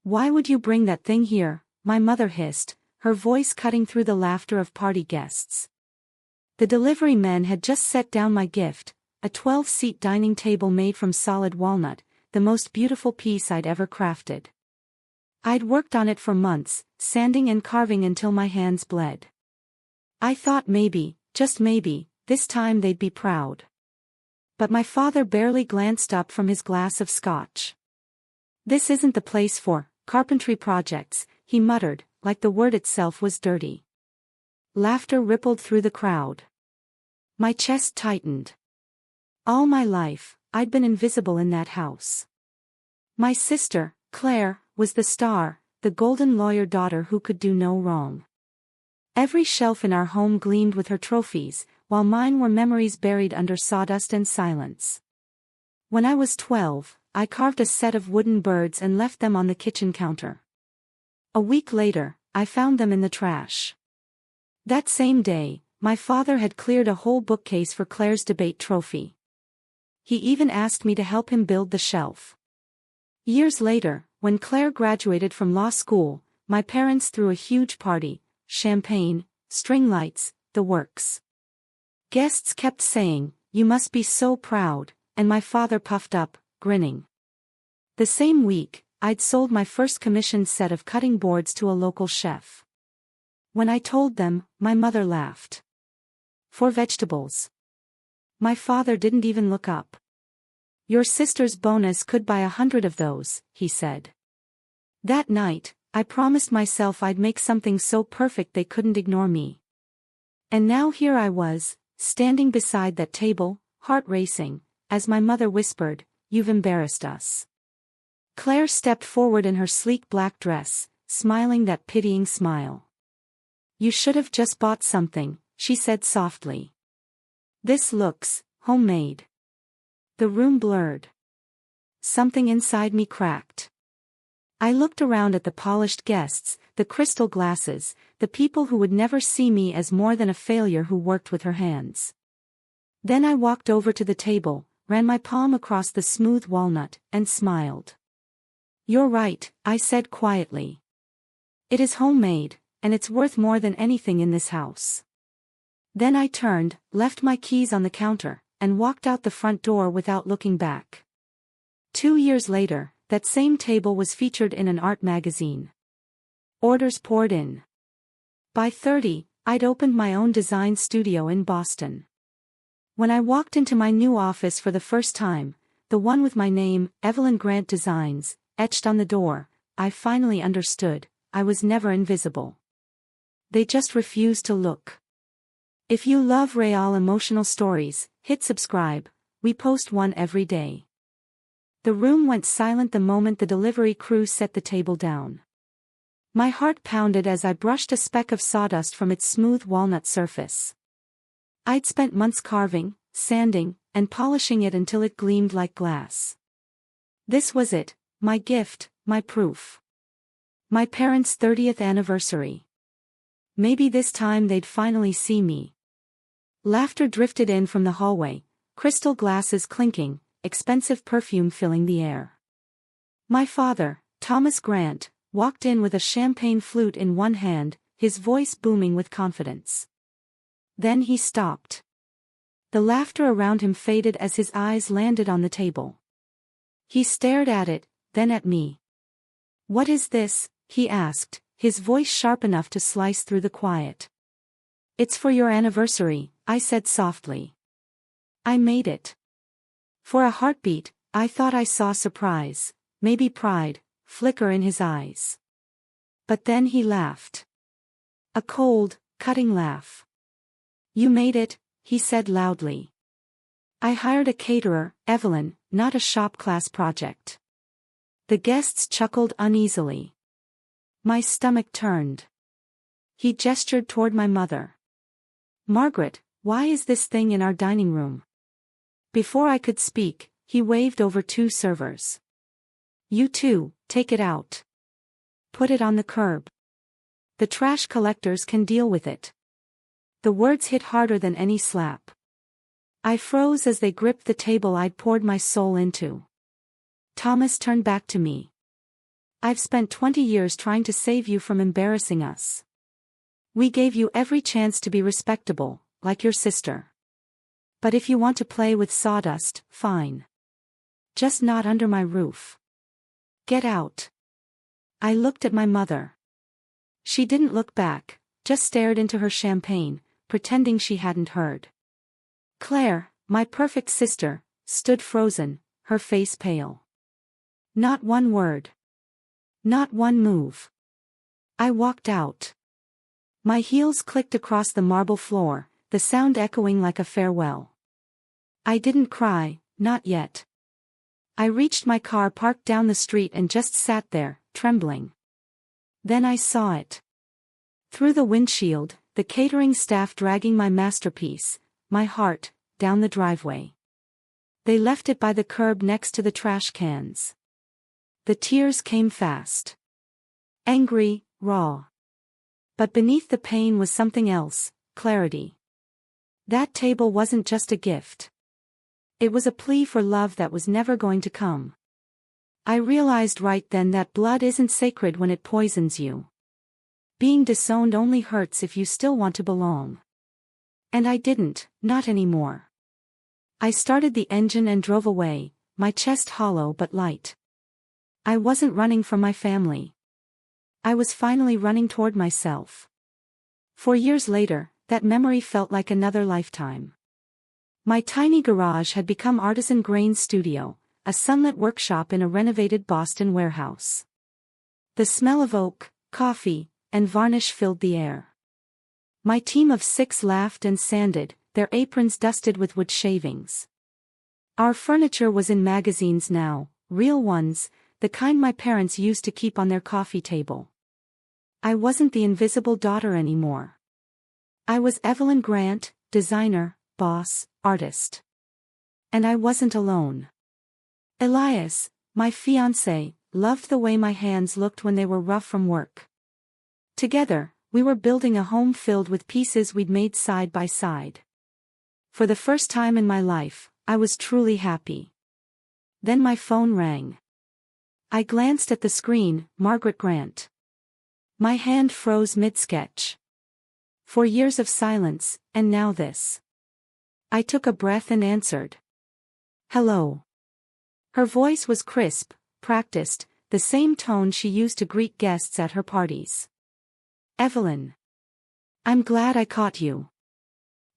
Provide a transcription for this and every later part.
Why would you bring that thing here? My mother hissed, her voice cutting through the laughter of party guests. The delivery men had just set down my gift, a 12-seat dining table made from solid walnut, the most beautiful piece I'd ever crafted. I'd worked on it for months, sanding and carving until my hands bled. I thought maybe, just maybe, this time they'd be proud. But my father barely glanced up from his glass of scotch. "This isn't the place for carpentry projects," he muttered, like the word itself was dirty. Laughter rippled through the crowd. My chest tightened. All my life, I'd been invisible in that house. My sister, Claire, was the star, the golden lawyer daughter who could do no wrong. Every shelf in our home gleamed with her trophies, while mine were memories buried under sawdust and silence. When I was 12, I carved a set of wooden birds and left them on the kitchen counter. A week later, I found them in the trash. That same day, my father had cleared a whole bookcase for Claire's debate trophy. He even asked me to help him build the shelf. Years later, when Claire graduated from law school, my parents threw a huge party, champagne, string lights, the works. Guests kept saying, "You must be so proud," and my father puffed up, grinning. The same week, I'd sold my first commissioned set of cutting boards to a local chef. When I told them, my mother laughed. "For vegetables." My father didn't even look up. "Your sister's bonus could buy 100 of those," he said. That night, I promised myself I'd make something so perfect they couldn't ignore me. And now here I was, standing beside that table, heart racing, as my mother whispered, "You've embarrassed us." Claire stepped forward in her sleek black dress, smiling that pitying smile. "You should have just bought something," she said softly. "This looks homemade." The room blurred. Something inside me cracked. I looked around at the polished guests, the crystal glasses, the people who would never see me as more than a failure who worked with her hands. Then I walked over to the table, ran my palm across the smooth walnut, and smiled. "You're right," I said quietly. "It is homemade, and it's worth more than anything in this house." Then I turned, left my keys on the counter, and walked out the front door without looking back. 2 years later, that same table was featured in an art magazine. Orders poured in. By 30, I'd opened my own design studio in Boston. When I walked into my new office for the first time, the one with my name, Evelyn Grant Designs, etched on the door, I finally understood, I was never invisible. They just refused to look. If you love real emotional stories, hit subscribe, we post one every day. The room went silent the moment the delivery crew set the table down. My heart pounded as I brushed a speck of sawdust from its smooth walnut surface. I'd spent months carving, sanding, and polishing it until it gleamed like glass. This was it, my gift, my proof. My parents' 30th anniversary. Maybe this time they'd finally see me. Laughter drifted in from the hallway, crystal glasses clinking, expensive perfume filling the air. My father, Thomas Grant, walked in with a champagne flute in one hand, his voice booming with confidence. Then he stopped. The laughter around him faded as his eyes landed on the table. He stared at it, then at me. "What is this?" he asked, his voice sharp enough to slice through the quiet. "It's for your anniversary," I said softly. "I made it." For a heartbeat, I thought I saw surprise, maybe pride, flicker in his eyes. But then he laughed. A cold, cutting laugh. "You made it," he said loudly. "I hired a caterer, Evelyn, not a shop class project." The guests chuckled uneasily. My stomach turned. He gestured toward my mother. "Margaret, why is this thing in our dining room?" Before I could speak, he waved over 2 servers. "You two, take it out. Put it on the curb. The trash collectors can deal with it." The words hit harder than any slap. I froze as they gripped the table I'd poured my soul into. Thomas turned back to me. I've spent 20 years trying to save you from embarrassing us. We gave you every chance to be respectable, like your sister. But if you want to play with sawdust, fine. Just not under my roof. Get out. I looked at my mother. She didn't look back, just stared into her champagne, pretending she hadn't heard. Claire, my perfect sister, stood frozen, her face pale. Not one word. Not one move. I walked out. My heels clicked across the marble floor, the sound echoing like a farewell. I didn't cry, not yet. I reached my car parked down the street and just sat there, trembling. Then I saw it. Through the windshield, the catering staff dragging my masterpiece, my heart, down the driveway. They left it by the curb next to the trash cans. The tears came fast. Angry, raw. But beneath the pain was something else, clarity. That table wasn't just a gift. It was a plea for love that was never going to come. I realized right then that blood isn't sacred when it poisons you. Being disowned only hurts if you still want to belong. And I didn't, not anymore. I started the engine and drove away, my chest hollow but light. I wasn't running from my family. I was finally running toward myself. 4 years later, that memory felt like another lifetime. My tiny garage had become Artisan Grain Studio, a sunlit workshop in a renovated Boston warehouse. The smell of oak, coffee, and varnish filled the air. My team of 6 laughed and sanded, their aprons dusted with wood shavings. Our furniture was in magazines now, real ones, the kind my parents used to keep on their coffee table. I wasn't the invisible daughter anymore. I was Evelyn Grant, designer, boss, artist. And I wasn't alone. Elias, my fiancé, loved the way my hands looked when they were rough from work. Together, we were building a home filled with pieces we'd made side by side. For the first time in my life, I was truly happy. Then my phone rang. I glanced at the screen, Margaret Grant. My hand froze mid-sketch. 4 years of silence, and now this. I took a breath and answered. Hello. Her voice was crisp, practiced, the same tone she used to greet guests at her parties. Evelyn. I'm glad I caught you.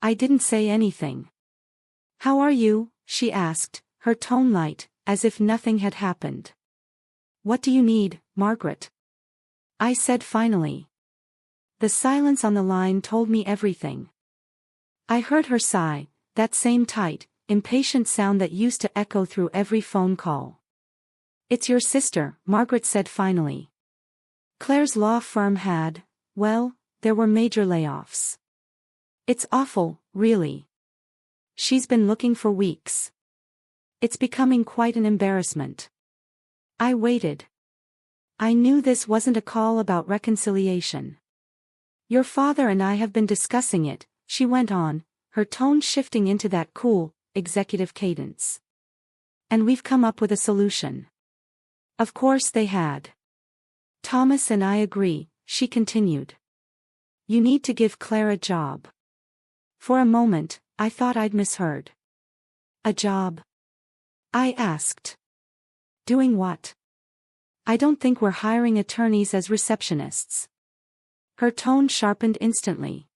I didn't say anything. How are you? She asked, her tone light, as if nothing had happened. What do you need, Margaret? I said finally. The silence on the line told me everything. I heard her sigh, that same tight, impatient sound that used to echo through every phone call. It's your sister, Margaret said finally. Claire's law firm had, well, there were major layoffs. It's awful, really. She's been looking for weeks. It's becoming quite an embarrassment. I waited. I knew this wasn't a call about reconciliation. Your father and I have been discussing it, she went on, her tone shifting into that cool, executive cadence. And we've come up with a solution. Of course they had. Thomas and I agree, she continued. You need to give Claire a job. For a moment, I thought I'd misheard. A job? I asked. Doing what? I don't think we're hiring attorneys as receptionists. Her tone sharpened instantly.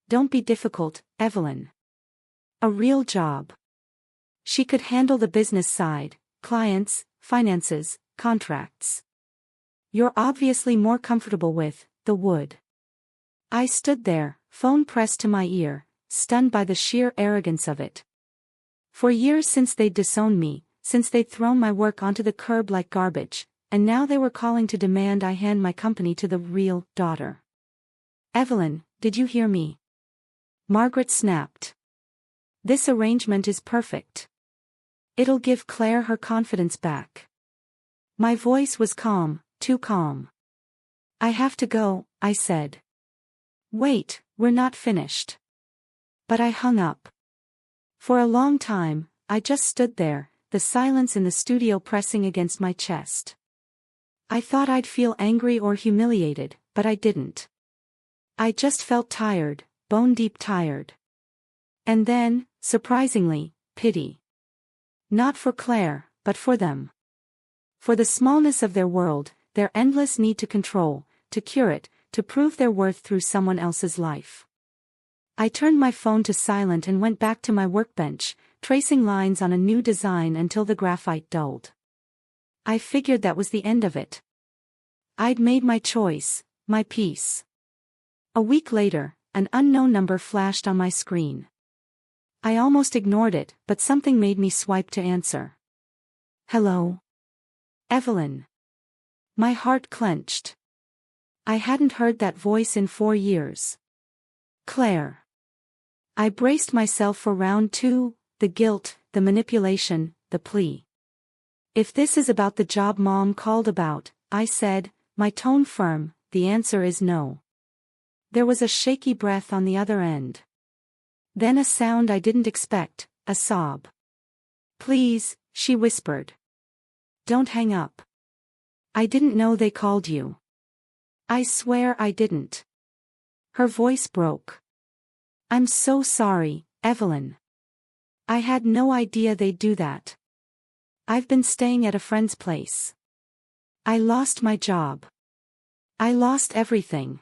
Don't be difficult, Evelyn. A real job. She could handle the business side, clients, finances, contracts. You're obviously more comfortable with the wood. I stood there, phone pressed to my ear, stunned by the sheer arrogance of it. For years since they'd disowned me, since they'd thrown my work onto the curb like garbage, and now they were calling to demand I hand my company to the real daughter. Evelyn, did you hear me? Margaret snapped. This arrangement is perfect. It'll give Claire her confidence back. My voice was calm, too calm. I have to go, I said. Wait, we're not finished. But I hung up. For a long time, I just stood there, the silence in the studio pressing against my chest. I thought I'd feel angry or humiliated, but I didn't. I just felt tired, bone-deep tired. And then, surprisingly, pity. Not for Claire, but for them. For the smallness of their world, their endless need to control, to cure it, to prove their worth through someone else's life. I turned my phone to silent and went back to my workbench, tracing lines on a new design until the graphite dulled. I figured that was the end of it. I'd made my choice, my peace. A week later, an unknown number flashed on my screen. I almost ignored it, but something made me swipe to answer. Hello? Evelyn. My heart clenched. I hadn't heard that voice in 4 years. Claire. I braced myself for round 2, the guilt, the manipulation, the plea. If this is about the job Mom called about, I said, my tone firm, the answer is no. There was a shaky breath on the other end. Then a sound I didn't expect, a sob. Please, she whispered. Don't hang up. I didn't know they called you. I swear I didn't. Her voice broke. I'm so sorry, Evelyn. I had no idea they'd do that. I've been staying at a friend's place. I lost my job. I lost everything.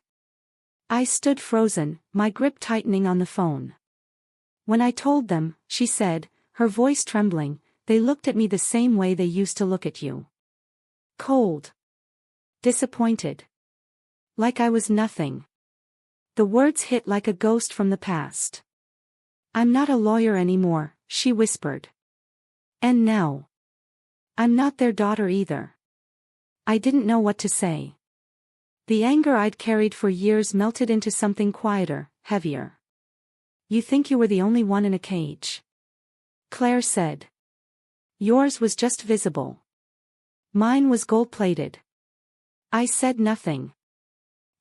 I stood frozen, my grip tightening on the phone. When I told them, she said, her voice trembling, they looked at me the same way they used to look at you. Cold. Disappointed. Like I was nothing. The words hit like a ghost from the past. I'm not a lawyer anymore, she whispered. And now. I'm not their daughter either. I didn't know what to say. The anger I'd carried for years melted into something quieter, heavier. You think you were the only one in a cage? Claire said. Yours was just visible. Mine was gold-plated. I said nothing.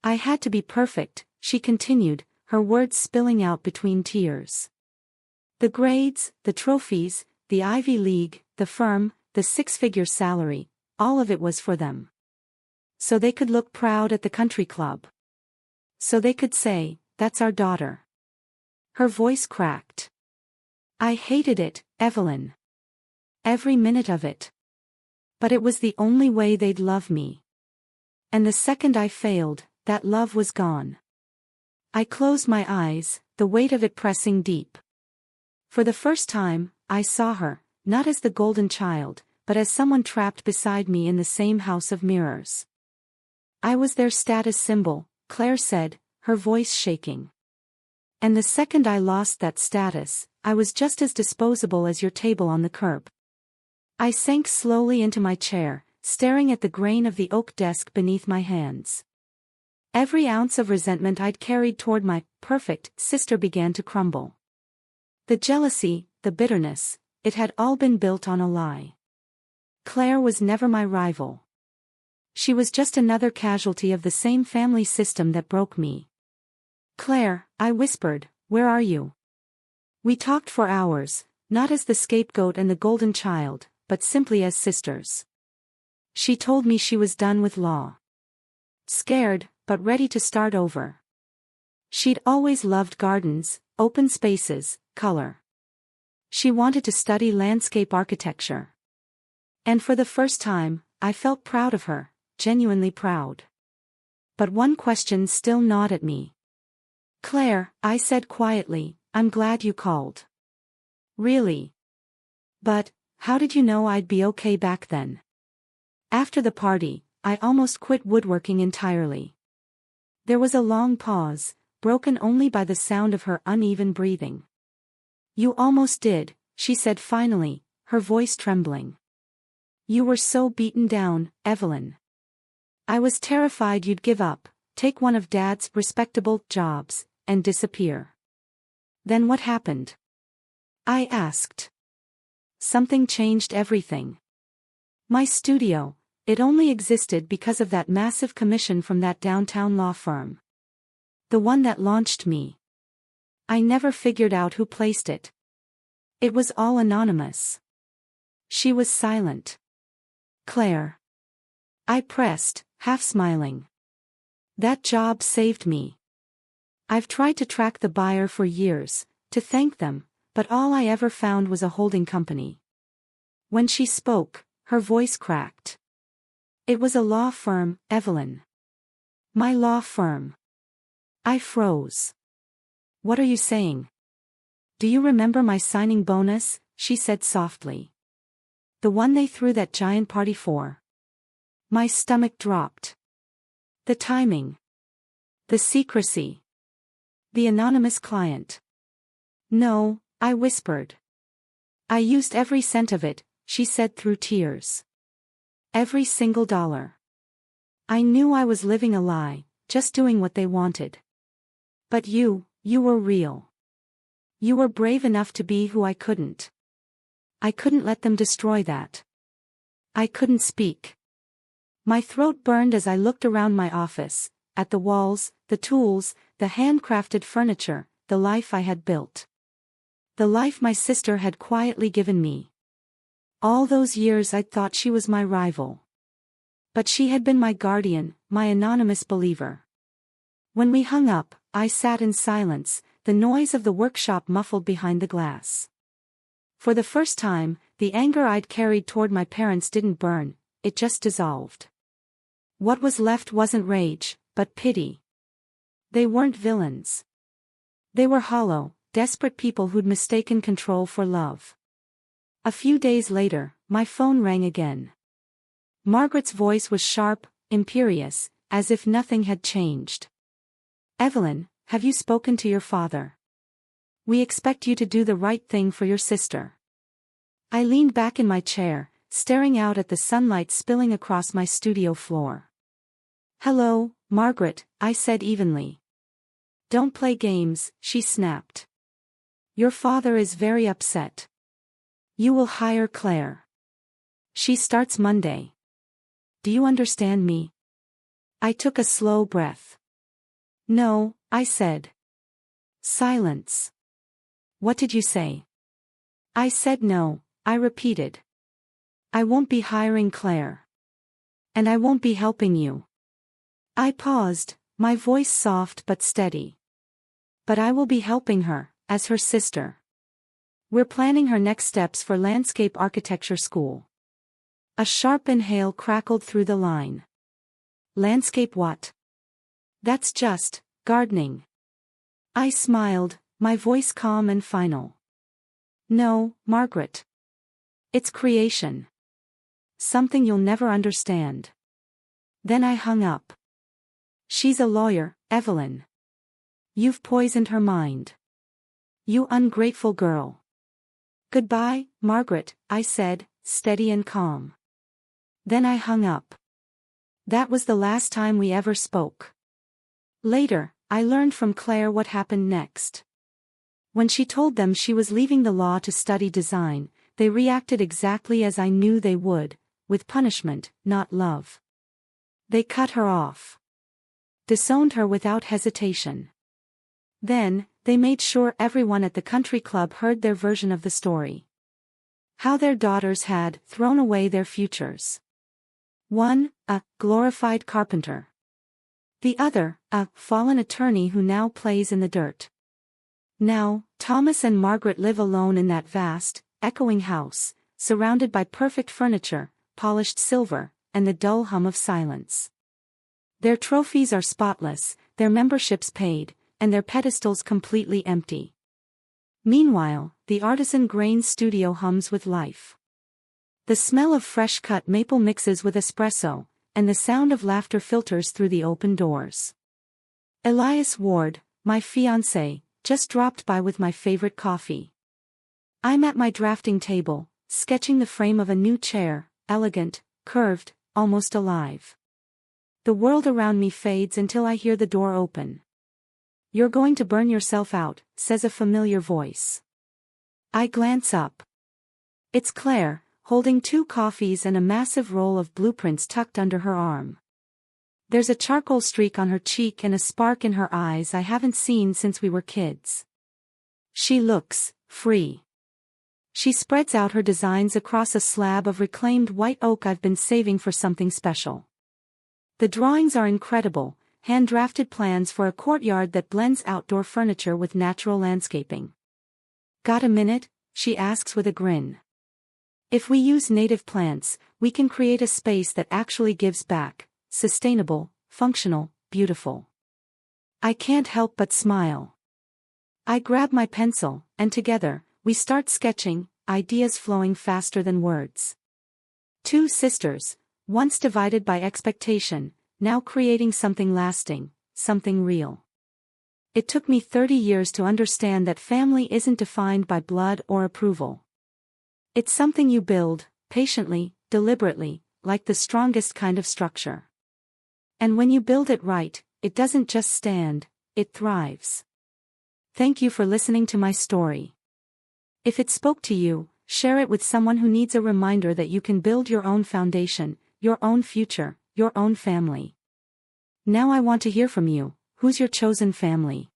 I had to be perfect, she continued, her words spilling out between tears. The grades, the trophies, the Ivy League, the firm, the 6-figure salary, all of it was for them. So they could look proud at the country club. So they could say, that's our daughter. Her voice cracked. I hated it, Evelyn. Every minute of it. But it was the only way they'd love me. And the second I failed, that love was gone. I closed my eyes, the weight of it pressing deep. For the first time, I saw her, not as the golden child, but as someone trapped beside me in the same house of mirrors. I was their status symbol, Claire said, her voice shaking. And the second I lost that status, I was just as disposable as your table on the curb. I sank slowly into my chair, staring at the grain of the oak desk beneath my hands. Every ounce of resentment I'd carried toward my perfect sister began to crumble. The jealousy, the bitterness, it had all been built on a lie. Claire was never my rival. She was just another casualty of the same family system that broke me. Claire, I whispered, where are you? We talked for hours, not as the scapegoat and the golden child, but simply as sisters. She told me she was done with law. Scared, but ready to start over. She'd always loved gardens, open spaces, color. She wanted to study landscape architecture. And for the first time, I felt proud of her, genuinely proud. But one question still gnawed at me. Claire, I said quietly, I'm glad you called. Really? But, how did you know I'd be okay back then? After the party, I almost quit woodworking entirely. There was a long pause, broken only by the sound of her uneven breathing. You almost did, she said finally, her voice trembling. You were so beaten down, Evelyn. I was terrified you'd give up, take one of Dad's respectable jobs, and disappear. Then what happened? I asked. Something changed everything. My studio, it only existed because of that massive commission from that downtown law firm. The one that launched me. I never figured out who placed it. It was all anonymous. She was silent. Claire. I pressed, half smiling. That job saved me. I've tried to track the buyer for years, to thank them, but all I ever found was a holding company. When she spoke, her voice cracked. It was a law firm, Evelyn. My law firm. I froze. What are you saying? Do you remember my signing bonus? She said softly. The one they threw that giant party for. My stomach dropped. The timing. The secrecy. The anonymous client. No, I whispered. I used every cent of it, she said through tears. Every single dollar. I knew I was living a lie, just doing what they wanted. But you were real. You were brave enough to be who I couldn't. I couldn't let them destroy that. I couldn't speak. My throat burned as I looked around my office, at the walls, the tools, the handcrafted furniture, the life I had built. The life my sister had quietly given me. All those years I'd thought she was my rival. But she had been my guardian, my anonymous believer. When we hung up, I sat in silence, the noise of the workshop muffled behind the glass. For the first time, the anger I'd carried toward my parents didn't burn, it just dissolved. What was left wasn't rage, but pity. They weren't villains. They were hollow, desperate people who'd mistaken control for love. A few days later, my phone rang again. Margaret's voice was sharp, imperious, as if nothing had changed. Evelyn, have you spoken to your father? We expect you to do the right thing for your sister. I leaned back in my chair, staring out at the sunlight spilling across my studio floor. Hello, Margaret, I said evenly. Don't play games, she snapped. Your father is very upset. You will hire Claire. She starts Monday. Do you understand me? I took a slow breath. No, I said. Silence. What did you say? I said no, I repeated. I won't be hiring Claire. And I won't be helping you. I paused, my voice soft but steady. But I will be helping her, as her sister. We're planning her next steps for landscape architecture school. A sharp inhale crackled through the line. Landscape what? That's just, gardening. I smiled, my voice calm and final. No, Margaret. It's creation. Something you'll never understand. Then I hung up. She's a lawyer, Evelyn. You've poisoned her mind. You ungrateful girl. Goodbye, Margaret, I said, steady and calm. Then I hung up. That was the last time we ever spoke. Later, I learned from Claire what happened next. When she told them she was leaving the law to study design, they reacted exactly as I knew they would, with punishment, not love. They cut her off. Disowned her without hesitation. Then, they made sure everyone at the country club heard their version of the story. How their daughters had thrown away their futures. One, a glorified carpenter. The other, a fallen attorney who now plays in the dirt. Now, Thomas and Margaret live alone in that vast, echoing house, surrounded by perfect furniture, polished silver, and the dull hum of silence. Their trophies are spotless, their memberships paid, and their pedestals completely empty. Meanwhile, the artisan grain studio hums with life. The smell of fresh-cut maple mixes with espresso, and the sound of laughter filters through the open doors. Elias Ward, my fiancé, just dropped by with my favorite coffee. I'm at my drafting table, sketching the frame of a new chair, elegant, curved, almost alive. The world around me fades until I hear the door open. You're going to burn yourself out, says a familiar voice. I glance up. It's Claire, holding 2 coffees and a massive roll of blueprints tucked under her arm. There's a charcoal streak on her cheek and a spark in her eyes I haven't seen since we were kids. She looks free. She spreads out her designs across a slab of reclaimed white oak I've been saving for something special. The drawings are incredible, hand-drafted plans for a courtyard that blends outdoor furniture with natural landscaping. Got a minute? She asks with a grin. If we use native plants, we can create a space that actually gives back, sustainable, functional, beautiful. I can't help but smile. I grab my pencil, and together, we start sketching, ideas flowing faster than words. Two sisters, once divided by expectation, now creating something lasting, something real. It took me 30 years to understand that family isn't defined by blood or approval. It's something you build, patiently, deliberately, like the strongest kind of structure. And when you build it right, it doesn't just stand, it thrives. Thank you for listening to my story. If it spoke to you, share it with someone who needs a reminder that you can build your own foundation, your own future, your own family. Now I want to hear from you. Who's your chosen family?